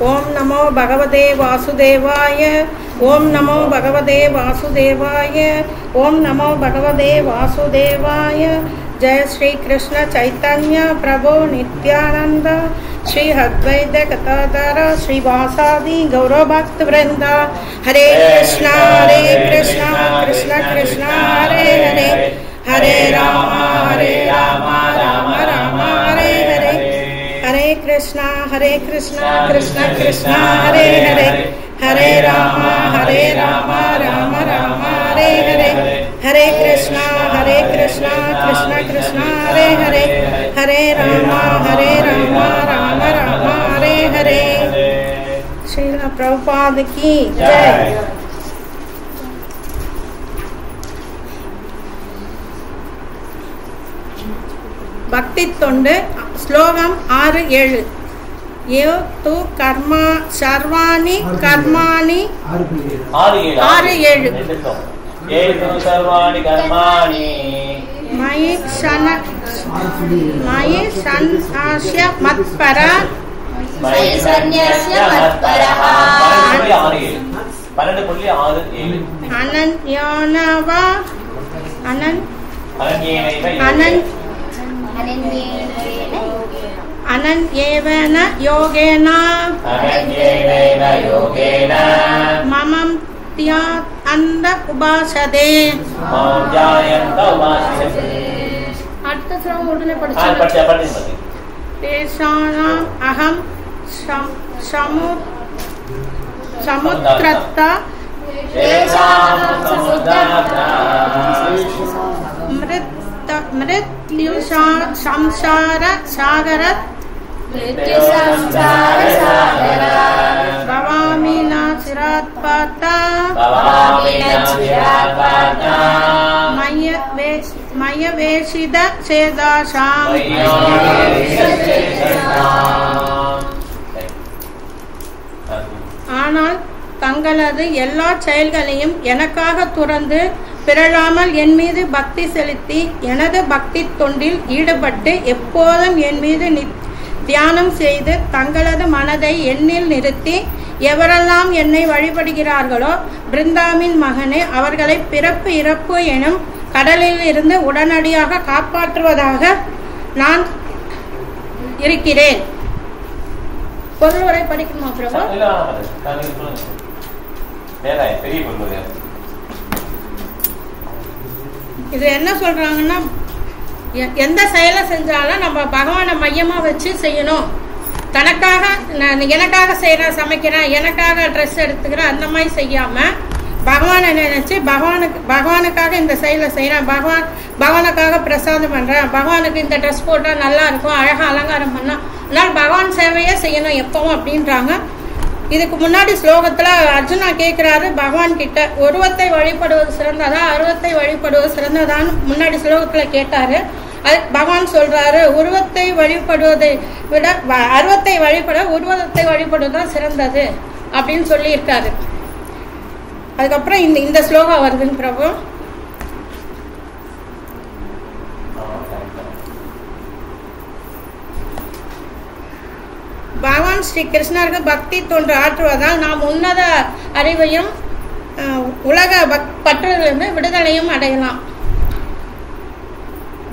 ओम नमो भगवते वासुदेवाय। ओम नमो भगवते वासुदेवाय। ओम नमो भगवते वासुदेवाय। जय श्री कृष्ण चैतन्य प्रभु नित्यानंद श्री अद्वैत गदाधर श्रीवासादि गौरभक्त वृंद। हरे कृष्णा कृष्ण कृष्ण हरे हरे, हरे राम राम राम हरे हरे। हरे कृष्णा कृष्ण कृष्ण हरे हरे, हरे राम राम राम हरे हरे। हरे कृष्णा कृष्ण कृष्ण हरे हरे, हरे राम राम राम हरे हरे। श्रील प्रभुपाद की जय। भक्ति தொண்டு श्लोकम 6-7। यो तु कर्म सर्वाणि कर्माणि 6-7 सर्वाणि कर्माणि मयि सन्न्यास्य मत्परः अनन्येन योगेन मम ध्यायन्त उपासते। அடுத்த ஸ்லோகம் உடனே படிச்சு தேசானாம் அகம் சமுத்ரத்த மிருத்யுஷா சம்சார சாகர பவாமி ந சிராத்பாதா மய வேஷித சேதாசாம்। ஆனால் தங்களது எல்லா செயல்களையும் எனக்காக துறந்து பிறழாமல் என் மீது பக்தி செலுத்தி எனது பக்தி தொண்டில் ஈடுபட்டு எப்போதும் என் மீது தியானம் செய்து தங்களது மனதை என்னில் நிறுத்தி எவரெல்லாம் என்னை வழிபடுகிறார்களோ பிருந்தாவின் மகனே அவர்களை பிறப்பு இறப்பு எனும் கடலில் இருந்து உடனடியாக காப்பாற்றுவதாக நான் இருக்கிறேன். பொருள் வரை படிக்கணுமா பிரபு? இது என்ன சொல்றாங்கன்னா, எந்த செயலை செஞ்சாலும் நம்ம பகவானை மையமா வச்சு செய்யணும். தனக்காக எனக்காக செய்யறேன், சமைக்கிறேன், எனக்காக ட்ரெஸ் எடுத்துக்கிறேன், அந்த மாதிரி செய்யாம பகவானை நினைச்சு பகவானுக்காக இந்த செயலை செய்யறேன், பகவானுக்காக பிரசாதம் பண்றேன், பகவானுக்கு இந்த ட்ரெஸ் போட்டா நல்லா இருக்கும், அழகா அலங்காரம் பண்ணா, அதனால பகவான் சேவையே செய்யணும் எப்பவும் அப்படின்றாங்க. இதுக்கு முன்னாடி ஸ்லோகத்துல அர்ஜுனா கேட்கிறாரு பகவான் கிட்ட, உருவத்தை வழிபடுவது சிறந்ததா அருவத்தை வழிபடுவது சிறந்ததான்னு முன்னாடி ஸ்லோகத்துல கேட்டாரு. அது பகவான் சொல்றாரு, உருவத்தை வழிபடுவதை விட அருவத்தை வழிபட உருவத்தை வழிபடுவதுதான் சிறந்தது அப்படின்னு சொல்லி இருக்காரு. அதுக்கப்புறம் இந்த ஸ்லோகம் வருதுன்னு பிரபு. பகவான் ஸ்ரீ கிருஷ்ணருக்கு பக்தி தொண்டு ஆற்றுவதால் நாம் உன்னத அறிவையும் உலக பற்றுகளிலிருந்து விடுதலையும் அடையலாம்.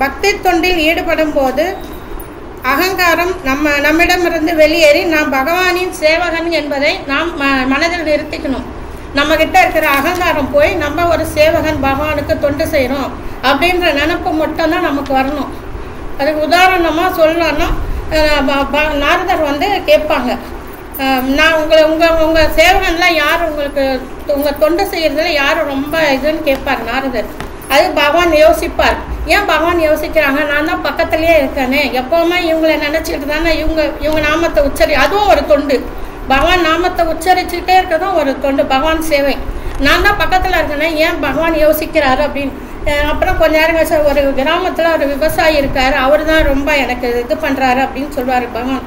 பக்தி தொண்டில் ஈடுபடும் போது அகங்காரம் நம்மிடமிருந்து வெளியேறி நாம் பகவானின் சேவகன் என்பதை நாம் மனதில் நிறுத்திக்கணும். நம்ம கிட்ட இருக்கிற அகங்காரம் போய் நம்ம ஒரு சேவகன் பகவானுக்கு தொண்டு செய்யறோம் அப்படின்ற நினைப்பு மட்டும்தான் நமக்கு வரணும். அதுக்கு உதாரணமா சொல்லணும்னா, நாரதர் கேட்பாங்க, நான் உங்க சேவகன்லாம் யார், உங்களுக்கு உங்க தொண்டு செய்யறதுல யாரு ரொம்ப இதுன்னு கேட்பார் நாரதர். அது பகவான் யோசிப்பார். ஏன் பகவான் யோசிக்கிறாங்க, நான் தான் பக்கத்திலேயே இருக்கேனே, எப்பவுமே இவங்களை நினைச்சிட்டு தானே இவங்க நாமத்தை அதுவும் ஒரு தொண்டு. பகவான் நாமத்தை உச்சரிச்சுட்டே இருக்கதும் ஒரு தொண்டு, பகவான் சேவை. நான் தான் பக்கத்துல இருக்கேனே, ஏன் பகவான் யோசிக்கிறாரு அப்படின்னு. அப்புறம் கொஞ்ச நேரம் கழிச்சு ஒரு கிராமத்துல ஒரு விவசாயி இருக்காரு, அவர் தான் ரொம்ப எனக்கு இது பண்றாரு அப்படின்னு சொல்லுவாரு பகவான்.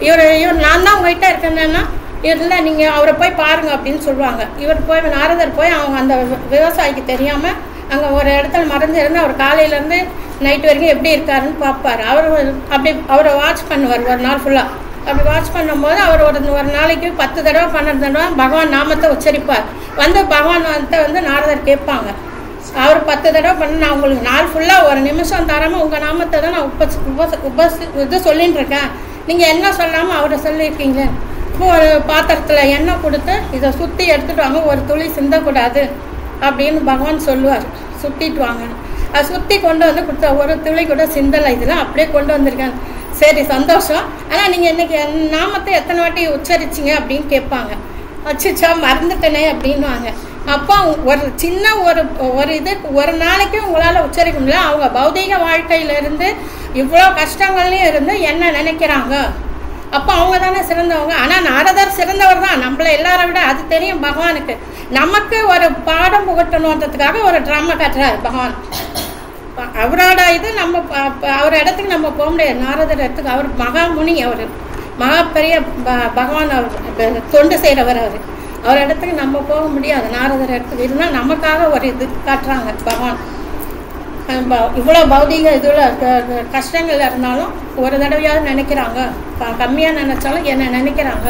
இவர் நான் தான் உங்ககிட்ட இருக்கேன்னா, இல்லை நீங்கள் அவரை போய் பாருங்கள் அப்படின்னு சொல்லுவாங்க. இவர் போய் நாரதர் போய் அவங்க அந்த விவசாயிக்கு தெரியாமல் அங்கே ஒரு இடத்துல மறைஞ்சு இருந்து அவர் காலையிலேருந்து நைட்டு வரைக்கும் எப்படி இருக்காருன்னு பார்ப்பார். அவர் அப்படி அவரை வாட்ச் பண்ணுவார் ஒரு நாள் ஃபுல்லாக. அப்படி வாட்ச் பண்ணும்போது அவர் ஒரு நாளைக்கு 10 தடவை 12 தடவை பகவான் நாமத்தை உச்சரிப்பார். பகவான்கிட்ட நாரதர் கேட்பாங்க, அவர் 10 தடவை பண்ண நான் உங்களுக்கு நாள் ஃபுல்லாக ஒரு நிமிஷம் தராமல் உங்கள் நாமத்தை தான் நான் இது சொல்லின்னு இருக்கேன், நீங்கள் என்ன சொல்லாமல் அவரை சொல்லியிருக்கீங்க. இப்போ ஒரு பாத்திரத்தில் எண்ணெய் கொடுத்து இதை சுற்றி எடுத்துகிட்டு வாங்க, ஒரு துளி சிந்தக்கூடாது அப்படின்னு பகவான் சொல்லுவார். சுற்றிட்டு வாங்க. அதை சுற்றி கொண்டு வந்து கொடுத்தா ஒரு துளி கூட சிந்தலை, இதெல்லாம் அப்படியே கொண்டு வந்திருக்கேன். சரி சந்தோஷம், ஆனால் நீங்கள் இன்றைக்கி நாமத்தை எத்தனை வாட்டி உச்சரிச்சிங்க அப்படின்னு கேட்பாங்க. அச்சுச்சா மறந்துட்டனே அப்படின்வாங்க. அப்போ ஒரு சின்ன ஒரு இது ஒரு நாளைக்கு உங்களால் உச்சரிக்க முடியல. அவங்க பௌதீக வாழ்க்கையிலேருந்து இவ்வளோ கஷ்டங்கள்லையும் இருந்து என்ன நினைக்கிறாங்க, அப்போ அவங்க தானே சிறந்தவங்க. ஆனால் நாரதர் சிறந்தவர் தான், நம்மளை எல்லாரை விட அது தெரியும் பகவானுக்கு. நமக்கு ஒரு பாடம் புகட்டணுன்றதுக்காக ஒரு ட்ராமா காட்டுறாரு பகவான். அவரோட இது நம்ம அவர் இடத்துக்கு நம்ம போக முடியாது. நாரதர் இடத்துக்கு அவர் மகாமுனி, அவர் மகா பெரிய பகவான், அவர் தொண்டு செய்கிறவர். அவர் இடத்துக்கு நம்ம போக முடியாது. நாரதர் இடத்துக்கு இருந்தால் நமக்காக ஒரு இது காட்டுறாங்க பகவான். இவ்வளோ பௌதிக இதில் கஷ்டங்கள் இருந்தாலும் ஒரு தடவையாவது நினைக்கிறாங்க, கம்மியாக நினச்சாலும் என்ன நினைக்கிறாங்க,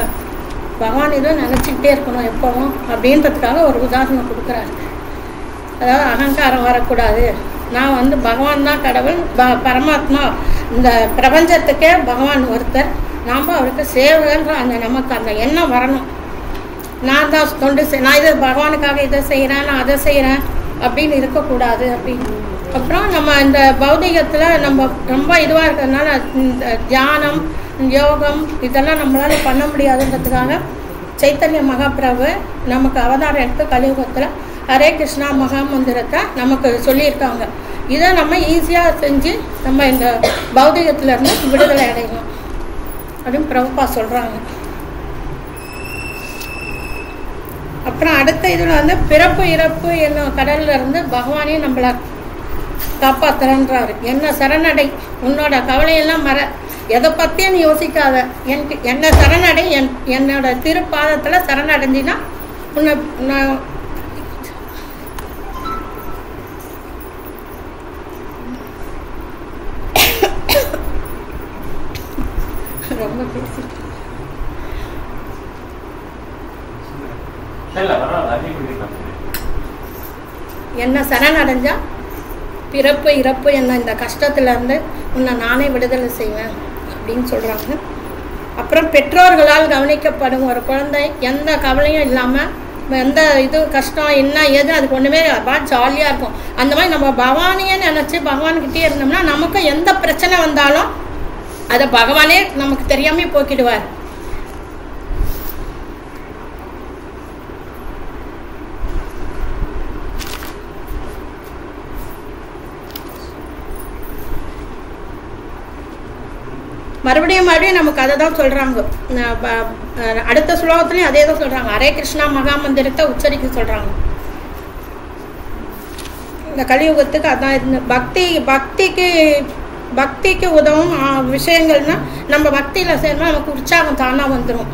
பகவான் இதுவும் நினச்சிக்கிட்டே இருக்கணும் எப்போவும் அப்படின்றதுக்காக ஒரு உதாரணம் கொடுக்குறாரு. அதாவது அகங்காரம் வரக்கூடாது, நான் பகவான் தான் கடவுள், பரமாத்மா, இந்த பிரபஞ்சத்துக்கே பகவான் ஒருத்தர், நாம் அவருக்கு சேவைன்ற நமக்கு அந்த எண்ணம் வரணும். நான் தான் தொண்டு நான் இதை பகவானுக்காக இதை செய்கிறேன், நான் அதை செய்கிறேன் அப்படின்னு இருக்கக்கூடாது அப்படின்னு. அப்புறம் நம்ம இந்த பௌதிகத்தில் நம்ம ரொம்ப இதுவாக இருக்கிறதுனால இந்த தியானம் யோகம் இதெல்லாம் நம்மளால் பண்ண முடியாதுன்றதுக்காக சைத்தன்ய மகாபிரபு நமக்கு அவதாரம் எடுத்து கலியுகத்தில் ஹரே கிருஷ்ணா மகா மந்திரத்தை நமக்கு சொல்லியிருக்காங்க. இதை நம்ம ஈஸியாக செஞ்சு நம்ம இந்த பௌதிகத்திலேருந்து விடுதலை அடையணும் அப்படின்னு பிரபுப்பா சொல்கிறாங்க. அப்புறம் அடுத்த இதில் பிறப்பு இறப்பு என்னும் கடல்ல இருந்து பகவானே நம்மளை காப்பாத்துறன்றாரு. என்ன சரணடை, உன்னோட கவலையெல்லாம் எதை பற்றியும் நீ யோசிக்காத, என்ன சரணடை, என்னோட திருப்பாதத்தில் சரணடைஞ்சின்னா உன்னை ரொம்ப பேசி என்ன சரணடைஞ்சா பிறப்பு இறப்பு என்ன இந்த கஷ்டத்துலேருந்து உன்னை நானே விடுதலை செய்வேன் அப்படின்னு சொல்கிறாங்க. அப்புறம் பெற்றோர்களால் கவனிக்கப்படும் ஒரு குழந்தை எந்த கவலையும் இல்லாமல் எந்த இது கஷ்டம் என்ன ஏது அதுக்கு ஒன்றுமே ஜாலியாக இருக்கும். அந்த மாதிரி நம்ம பகவானையே நினச்சி பகவான்கிட்டே இருந்தோம்னா நமக்கு எந்த பிரச்சனை வந்தாலும் அதை பகவானே நமக்கு தெரியாமே போக்கிடுவார். மறுபடியும் நமக்கு அதை தான் சொல்கிறாங்க. அடுத்த ஸ்லோகத்துலையும் அதே தான் சொல்கிறாங்க. ஹரே கிருஷ்ணா மகா மந்திரத்தை உச்சரிக்க சொல்கிறாங்க. இந்த கலியுகத்துக்கு அதான் இருந்து பக்திக்கு உதவும் விஷயங்கள்னா நம்ம பக்தியில் செய்யணும், நமக்கு உற்சாகம் தானாக வந்துடும்.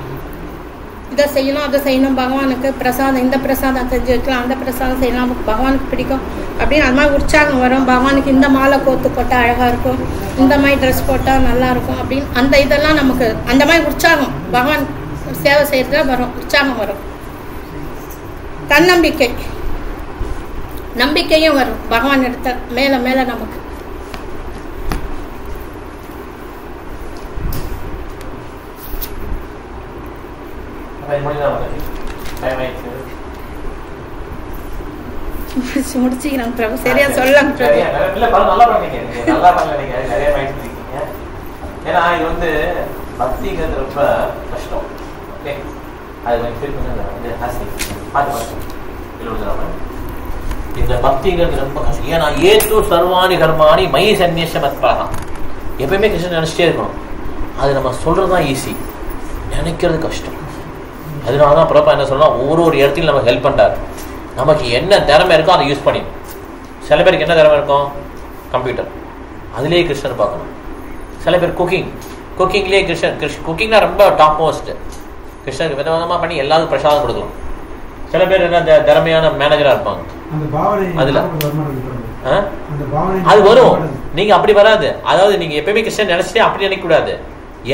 இதை செய்யணும் அதை செய்யணும், பகவானுக்கு பிரசாதம் இந்த பிரசாதம் செஞ்சு வைக்கலாம், அந்த பிரசாதம் செய்யலாம், நமக்கு பகவானுக்கு பிடிக்கும் அப்படின்னு அது மாதிரி உற்சாகம் வரும். பகவானுக்கு இந்த மாலை கோத்து போட்டால் அழகாக இருக்கும், இந்த மாதிரி ட்ரெஸ் போட்டால் நல்லாயிருக்கும் அப்படின்னு அந்த இதெல்லாம் நமக்கு அந்த மாதிரி உற்சாகம் பகவான் சேவை செய்கிறதுல வரும், உற்சாகம் வரும். தன்னம்பிக்கை நம்பிக்கையும் வரும் பகவான் எடுத்த மேலே மேலே நமக்கு. முடிச்சுக்கிறேன் பிரபு, சரியா சொல்லலாம் பிரபு. ஏன்னா இது பக்திங்கிறது ரொம்ப கஷ்டம். இந்த பக்திங்கிறது ரொம்ப கஷ்டம். ஏன்னா ஏத்து சர்வாணி கர்மாணி மை சந்நியசமத்பாகம் எப்பயுமே கிருஷ்ணன் நினைச்சிட்டே இருக்கணும். அது நம்ம சொல்றதுதான் ஈஸி, நினைக்கிறது கஷ்டம். அதனாலதான் பிரபா என்ன சொல்லலாம், ஒவ்வொரு இடத்துலையும் நமக்கு ஹெல்ப் பண்றாரு. நமக்கு என்ன திறமை இருக்கோ அதை யூஸ் பண்ணி. சில பேருக்கு என்ன திறமை இருக்கும், கம்ப்யூட்டர், அதுலேயே கிருஷ்ணன் பார்க்கணும். சில பேர் குக்கிங், குக்கிங்லேயே குக்கிங்னா ரொம்ப டாப் மோஸ்ட். கிருஷ்ணருக்கு விதவிதமாக பண்ணி எல்லாருக்கும் பிரசாதம் கொடுக்கலாம். சில பேர் என்ன திறமையான மேனேஜராக இருப்பாங்க. அதில் அது வரும். நீங்க அப்படி வராது. அதாவது நீங்க எப்பயுமே கிருஷ்ணன் நினைச்சிட்டே அப்படி நினைக்க கூடாது.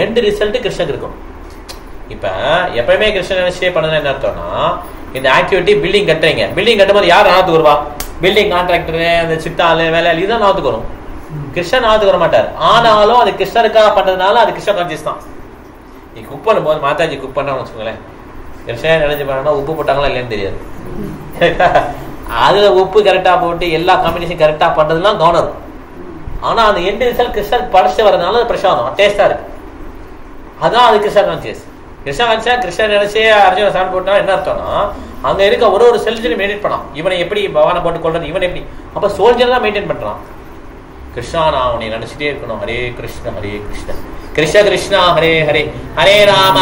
எண்ட் ரிசல்ட் கிருஷ்ணனுக்கு இருக்கும். இப்ப எப்பயுமே கிருஷ்ணன் நினைச்சிட்டே பண்ணது என்ன அர்த்தம்னா, இந்த ஆக்டிவிட்டி பில்டிங் கட்டுறீங்க, பில்டிங் கட்டும்போது யார் நாத்துக்கு வருவா? பில்டிங் கான்ட்ராக்டரு, அந்த சித்தாளு, வேலையாளி, இதுதான் நாத்துக்கு வரும். கிருஷ்ணன் நாத்துக்கு வர மாட்டார். ஆனாலும் அது கிருஷ்ணருக்காக பண்றதுனால அது கிருஷ்ண கான்சியஸ் தான். நீ குக் பண்ணும்போது மாதாஜி குக் பண்ணான்னு வச்சுக்கோங்களேன், கிருஷ்ணன் நினைச்சு பண்ணா உப்பு போட்டாங்களா இல்லைன்னு தெரியாது. அதுல உப்பு கரெக்டா போட்டு எல்லா காம்பினேஷன் கரெக்டா பண்றதுலாம் கவனம் இருக்கும். ஆனா அந்த எண்ட் ரிசல்ட் கிருஷ்ணன் படைச்சு வரதுனால அது பிரசாதம் டேஸ்டா இருக்கு. அதான் அது கிருஷ்ண கான்சியஸ். கிருஷ்ண கான்சியஸ் கிருஷ்ணன் நினைச்சே அர்ஜுன சாப்பிட்டு போட்டா என்ன அர்த்தம்னா, அங்க இருக்க ஒரு செல்ஜரையும் மெயின்டைன் பண்ணலாம். இவனை எப்படி பவானை போட்டு கொள்றது, இவன் எப்படி, அப்ப சோல்ஜர் தான் மெயின்டைன் பண்றான். கிருஷ்ணா நான் அவனை நினைச்சிட்டே இருக்கணும். ஹரே கிருஷ்ண ஹரே கிருஷ்ண கிருஷ்ண கிருஷ்ணா ஹரே ஹரே ஹரே ராம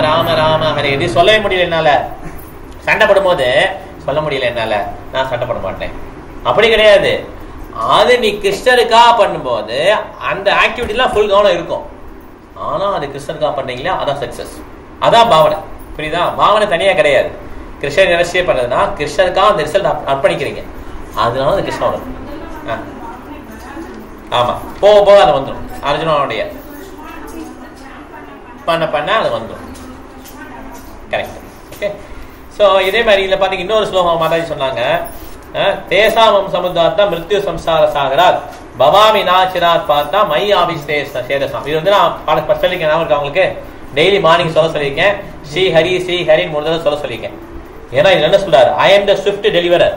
ராம ராம ஹரே. இது சொல்லவே முடியல என்னால. சண்டை போடும் போது சொல்ல முடியல என்னால, நான் சண்டை போட மாட்டேன் அப்படி கிடையாது. அது நீ கிருஷ்ணருக்கா பண்ணும்போது அந்த ஆக்டிவிட்டிலாம் ஃபுல் கவனம் இருக்கும். ஆனா அது கிருஷ்ணருக்கா பண்ணீங்களா, அதான் சக்சஸ், அதான் பாவனை. புரியுதா? பாவனை தனியா கிடையாது. கிருஷ்ணர் நினைச்சே பண்றதுன்னா கிருஷ்ணருக்கா அந்த ரிசல்ட் அர்ப்பணிக்கிறீங்க, அதனால அது கிருஷ்ணன் வரும். ஆமா, போக போக அது வந்துடும். அர்ஜுனனுடைய பண்ண அது வந்துடும். கரெக்ட். ஓகே. ஸோ இதே மாதிரி இதில் பார்த்தீங்க இன்னொரு ஸ்லோகம் மாதாஜி சொன்னாங்க, தேசாமம் சமுதாத்தா மிருத்யு சம்சார சாகராத் பவாமி நாச்சிராத் பார்த்தா மை ஆபிஷேஷம். இது வந்து நான் சொல்லியிருக்கேன், நான் அவங்களுக்கு டெய்லி மார்னிங் சொல்ல சொல்லியிருக்கேன். ஸ்ரீ ஹரி ஸ்ரீ ஹரின்னு ஒரு தடவை சொல்ல சொல்லியிருக்கேன். ஏன்னா இது என்ன சொல்றாரு, I am the Swift deliverer.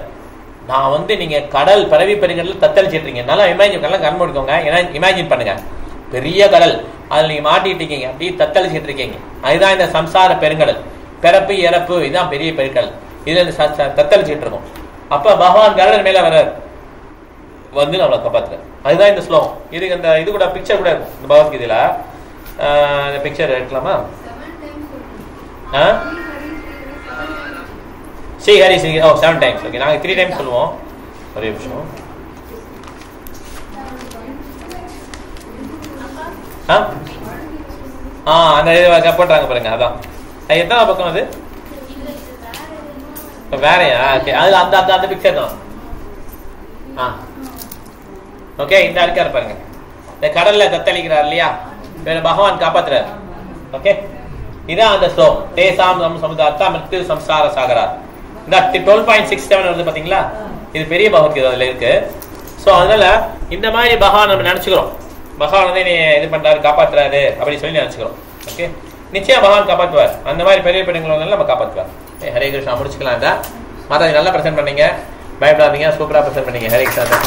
நான் வந்து நீங்க கடல் பரவி பெருங்கடல் தத்தளிச்சிருக்கீங்க. நல்லா இமேஜின் நல்லா கண் முடிக்கோங்க. ஏன்னா இமேஜின் பண்ணுங்க, பெரிய கடல், அதில் நீங்க மாட்டிட்டு இருக்கீங்க, அப்படி தத்தளிச்சிட்டு இருக்கீங்க. அதுதான் இந்த சம்சார பெருங்கடல், பிறப்பு இறப்பு, இதுதான் பெரிய பெருங்கடல். இதுல தத்தளிச்சிட்டு இருக்கோம். அப்ப பகவான் கருடன் மேல வர வந்து நம்மளை காப்பாத்துறாரு. அதுதான் இந்த ஸ்லோகம். இதுக்கு இந்த இது கூட பிக்சர் கூட இருக்கும் இந்த பகவத்கீதையில. இந்த பிக்சர் எடுக்கலாமா? ஸ்ரீ ஹரி ஸ்ரீ 7 times. ஓகே, நாங்கள் 3 times சொல்லுவோம். ஒரே நிமிஷம். அந்த இது போட்டாங்க பாருங்க, அதான். எத்தனை பக்கம் அது வேறையா? ஓகே, அதுல அந்த அந்த பிக்சர் தான். ஓகே, இந்த இருக்காரு பாருங்க, இந்த கடல்ல தத்தளிக்கிறார் இல்லையா, பகவான் காப்பாத்துறாரு. ஓகே, இதான் அந்த ஸ்லோகம். தேசாம் சமுதாத்தா மிருத்யு சம்சார சாகரா. இந்த 12.67 வருது பாத்தீங்களா, இது பெரிய பகவத்கீதை அதுல இருக்கு. சோ அதனால இந்த மாதிரி பகவான் நம்ம நினைச்சுக்கிறோம், பகவான் வந்து நீ இது பண்றாரு காப்பாத்துறாரு அப்படின்னு சொல்லி நினைச்சுக்கிறோம். ஓகே, நிச்சயம் பகவான் காப்பாற்றுவார். அந்த மாதிரி பெரிய பெண்களை நம்ம காப்பாற்றுவார். ஹரே கிருஷ்ணா. முடிச்சுக்கலாம். மாதாஜி நல்லா பிரசன்ட் பண்ணீங்க, பயப்படாதீங்க, சூப்பரா பிரசன்ட் பண்ணீங்க. ஹரே கிருஷ்ணா.